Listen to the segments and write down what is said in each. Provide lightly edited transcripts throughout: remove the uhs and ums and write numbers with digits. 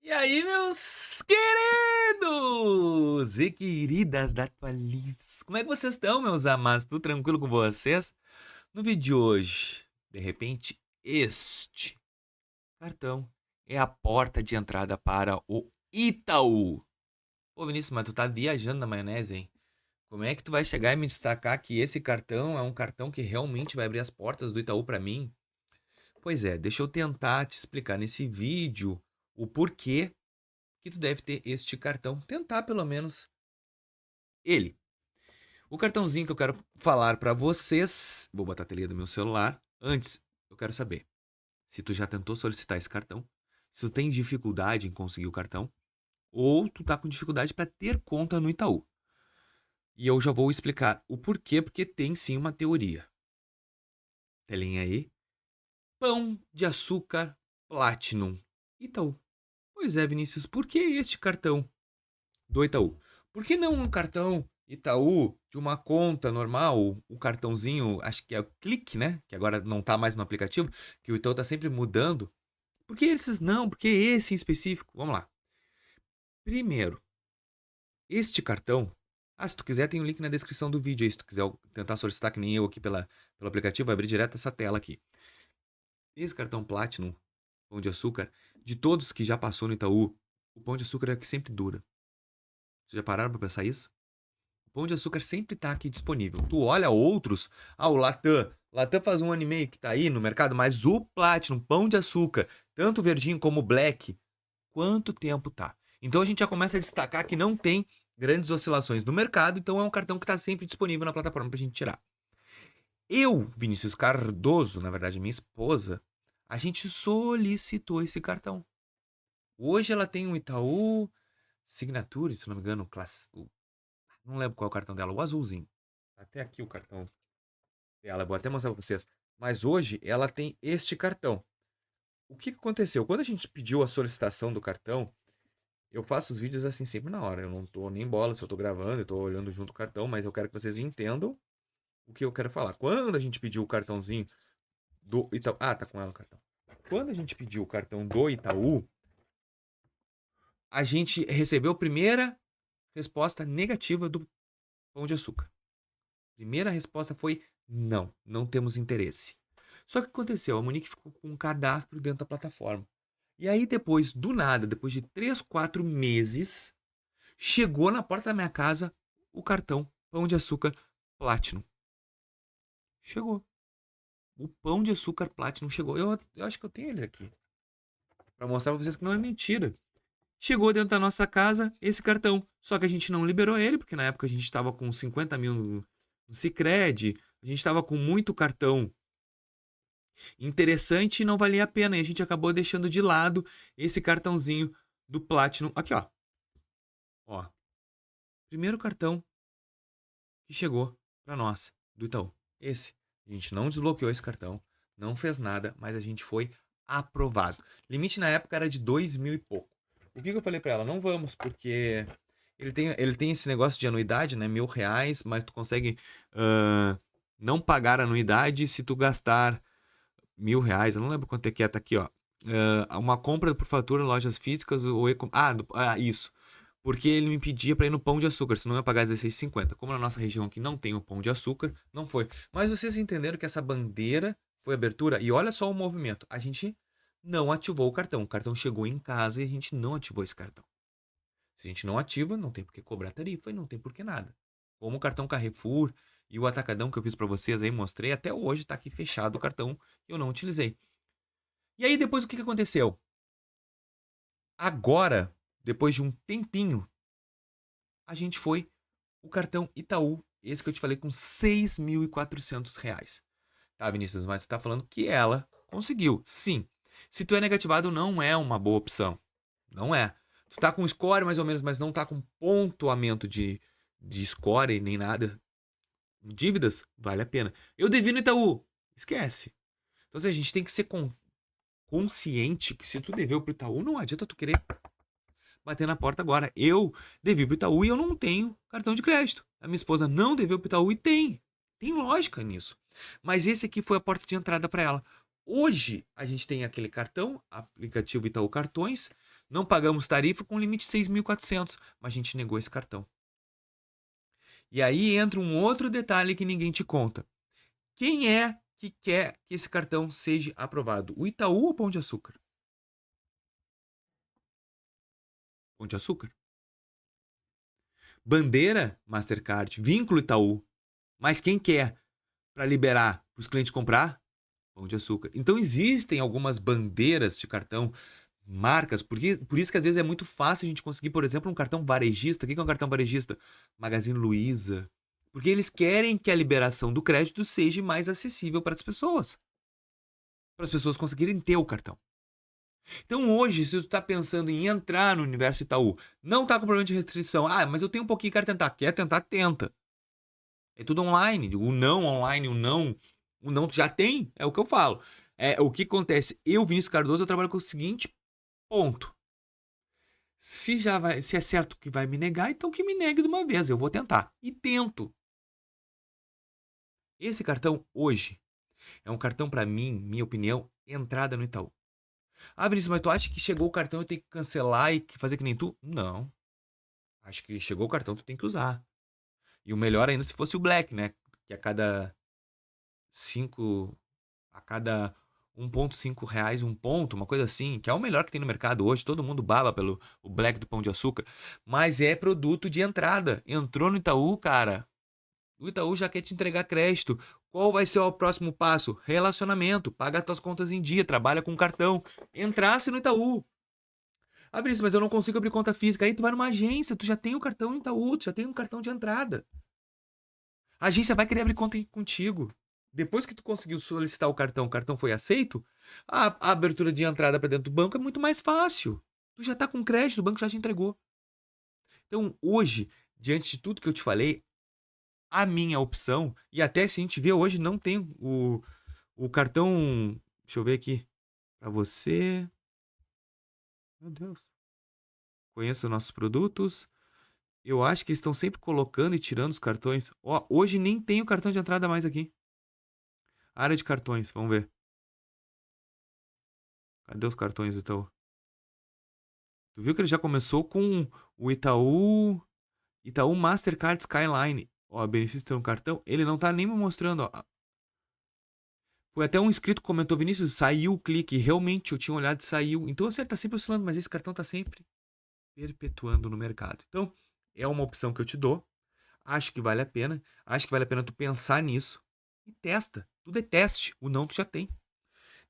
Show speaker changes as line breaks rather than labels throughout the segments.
E aí, meus queridos e queridas da Atualize, como é que vocês estão, meus amados? Tudo tranquilo com vocês? No vídeo de hoje, de repente, este cartão é a porta de entrada para o Itaú. Ô, Vinícius, mas tu tá viajando na maionese, hein? Como é que tu vai chegar e me destacar que esse cartão é um cartão que realmente vai abrir as portas do Itaú para mim? Pois é, deixa eu tentar te explicar nesse vídeo o porquê que tu deve ter este cartão. Tentar pelo menos ele. O cartãozinho que eu quero falar para vocês, vou botar a telinha do meu celular. Antes, eu quero saber se tu já tentou solicitar esse cartão, se tu tem dificuldade em conseguir o cartão, ou tu tá com dificuldade para ter conta no Itaú. E eu já vou explicar o porquê, porque tem sim uma teoria. Telinha aí. Pão de açúcar Platinum Itaú. Pois é, Vinícius, por que este cartão do Itaú? Por que não um cartão Itaú de uma conta normal, o cartãozinho, acho que é o Clique, né? Que agora não tá mais no aplicativo, que o Itaú tá sempre mudando. Por que esses não? Por que esse em específico? Vamos lá. Primeiro, este cartão. Ah, se tu quiser, tem o link na descrição do vídeo aí. Se tu quiser tentar solicitar, que nem eu aqui pelo aplicativo, vai abrir direto essa tela aqui. Esse cartão Platinum, Pão de Açúcar, de todos que já passou no Itaú, o Pão de Açúcar é o que sempre dura. Vocês já pararam pra pensar isso? O Pão de Açúcar sempre tá aqui disponível. Tu olha outros, o Latam. Latam faz um ano e meio que tá aí no mercado, mas o Platinum, Pão de Açúcar, tanto o verdinho como o black, quanto tempo tá? Então a gente já começa a destacar que não tem grandes oscilações no mercado, então é um cartão que tá sempre disponível na plataforma pra gente tirar. Eu, Vinícius Cardoso, na verdade minha esposa, a gente solicitou esse cartão. Hoje ela tem um Itaú Signature, se não me engano, não lembro qual é o cartão dela, o azulzinho. Até aqui o cartão dela, vou até mostrar pra vocês. Mas hoje ela tem este cartão. O que aconteceu? Quando a gente pediu a solicitação do cartão, eu faço os vídeos assim sempre na hora. Eu não tô nem bola se eu tô gravando, eu tô olhando junto o cartão, mas eu quero que vocês entendam o que eu quero falar. Quando a gente pediu o cartãozinho do Itaú. Ah, tá com ela o cartão. Quando a gente pediu o cartão do Itaú, a gente recebeu a primeira resposta negativa do Pão de Açúcar. Primeira resposta foi não, não temos interesse. Só que aconteceu, a Monique ficou com um cadastro dentro da plataforma. E aí depois, do nada, depois de 3, 4 meses, chegou na porta da minha casa o cartão Pão de Açúcar Platinum. Chegou. O Pão de Açúcar Platinum chegou. Eu acho que eu tenho ele aqui. Pra mostrar pra vocês que não é mentira. Chegou dentro da nossa casa esse cartão. Só que a gente não liberou ele, porque na época a gente estava com 50 mil no Sicredi, a gente estava com muito cartão interessante e não valia a pena. E a gente acabou deixando de lado esse cartãozinho do Platinum. Aqui, ó. Ó. Primeiro cartão que chegou para nós, do Itaú. Esse. A gente não desbloqueou esse cartão, não fez nada, mas a gente foi aprovado. Limite na época era de 2 mil e pouco. O que eu falei para ela? Não vamos, porque ele tem esse negócio de anuidade, né? R$ 1.000, mas tu consegue não pagar anuidade se tu gastar R$ 1.000. Eu não lembro quanto é que é, tá aqui, ó. Uma compra por fatura em lojas físicas ou isso. Porque ele me pedia para ir no Pão de Açúcar, senão eu ia pagar 16,50. Como na nossa região aqui não tem o Pão de Açúcar, não foi. Mas vocês entenderam que essa bandeira foi abertura? E olha só o movimento. A gente não ativou o cartão. O cartão chegou em casa e a gente não ativou esse cartão. Se a gente não ativa, não tem por que cobrar tarifa e não tem por que nada. Como o cartão Carrefour e o Atacadão que eu fiz para vocês aí, mostrei, até hoje tá aqui fechado o cartão e eu não utilizei. E aí depois o que aconteceu? Agora, depois de um tempinho, a gente foi o cartão Itaú, esse que eu te falei, com R$ 6.400. Tá, Vinícius, mas você tá falando que ela conseguiu. Sim. Se tu é negativado, não é uma boa opção. Não é. Tu tá com score mais ou menos, mas não tá com pontuamento de score nem nada. Dívidas, vale a pena. Eu devi no Itaú. Esquece. Então, assim, a gente tem que ser consciente que se tu deveu pro Itaú, não adianta tu querer bater na porta agora. Eu devi pro Itaú e eu não tenho cartão de crédito. A minha esposa não deveu pro Itaú e tem. Tem lógica nisso. Mas esse aqui foi a porta de entrada para ela. Hoje a gente tem aquele cartão, aplicativo Itaú Cartões, Não pagamos tarifa com limite de 6.400, mas a gente negou esse cartão. E aí entra um outro detalhe que ninguém te conta. Quem é que quer que esse cartão seja aprovado? O Itaú ou o Pão de Açúcar? Pão de Açúcar. Bandeira, Mastercard. Vínculo, Itaú. Mas quem quer para liberar para os clientes comprar? Pão de Açúcar. Então existem algumas bandeiras de cartão, marcas, porque por isso que às vezes é muito fácil a gente conseguir, por exemplo, um cartão varejista. O que é um cartão varejista? Magazine Luiza. Porque eles querem que a liberação do crédito seja mais acessível para as pessoas conseguirem ter o cartão. Então hoje, se tu está pensando em entrar no universo Itaú, não está com problema de restrição, mas eu tenho um pouquinho, quero tentar. Quer tentar, tenta. É tudo online. O não online, o não tu já tem, é o que eu falo. O que acontece? Eu, Vinícius Cardoso, eu trabalho com o seguinte ponto. Se é certo que vai me negar, então que me negue de uma vez. Eu vou tentar. E tento. Esse cartão hoje é um cartão para mim, minha opinião, entrada no Itaú. Vinícius, mas tu acha que chegou o cartão eu tenho que cancelar e fazer que nem tu? Não. Acho que chegou o cartão, tu tem que usar. E o melhor ainda se fosse o Black, né? Que a cada 5. A cada 1,5 reais um ponto, uma coisa assim, que é o melhor que tem no mercado hoje. Todo mundo baba pelo o Black do Pão de Açúcar. Mas é produto de entrada. Entrou no Itaú, cara. O Itaú já quer te entregar crédito. Qual vai ser o próximo passo? Relacionamento. Paga as tuas contas em dia, trabalha com cartão. Entrasse no Itaú. Vinícius, mas eu não consigo abrir conta física. Aí tu vai numa agência, tu já tem o cartão Itaú, tu já tem um cartão de entrada. A agência vai querer abrir conta contigo. Depois que tu conseguiu solicitar o cartão foi aceito, a abertura de entrada para dentro do banco é muito mais fácil. Tu já tá com crédito, o banco já te entregou. Então, hoje, diante de tudo que eu te falei, a minha opção, e até se a gente vê hoje, não tem o cartão. Deixa eu ver aqui. Para você. Meu Deus. Conheço nossos produtos. Eu acho que estão sempre colocando e tirando os cartões. Hoje nem tem o cartão de entrada mais aqui. Área de cartões, vamos ver. Cadê os cartões do Itaú? Tu viu que ele já começou com o Itaú Mastercard Skyline. Benefício de ter um cartão. Ele não tá nem me mostrando, ó. Foi até um inscrito que comentou, Vinícius, saiu o clique. Realmente, eu tinha olhado e saiu. Então, você tá sempre oscilando, mas esse cartão tá sempre perpetuando no mercado. Então, é uma opção que eu te dou. Acho que vale a pena. Acho que vale a pena tu pensar nisso. E testa. Tudo é teste. O não tu já tem.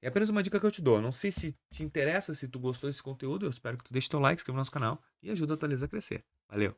É apenas uma dica que eu te dou. Não sei se te interessa, se tu gostou desse conteúdo. Eu espero que tu deixe teu like, inscreva no nosso canal e ajuda a Atualiza a crescer. Valeu!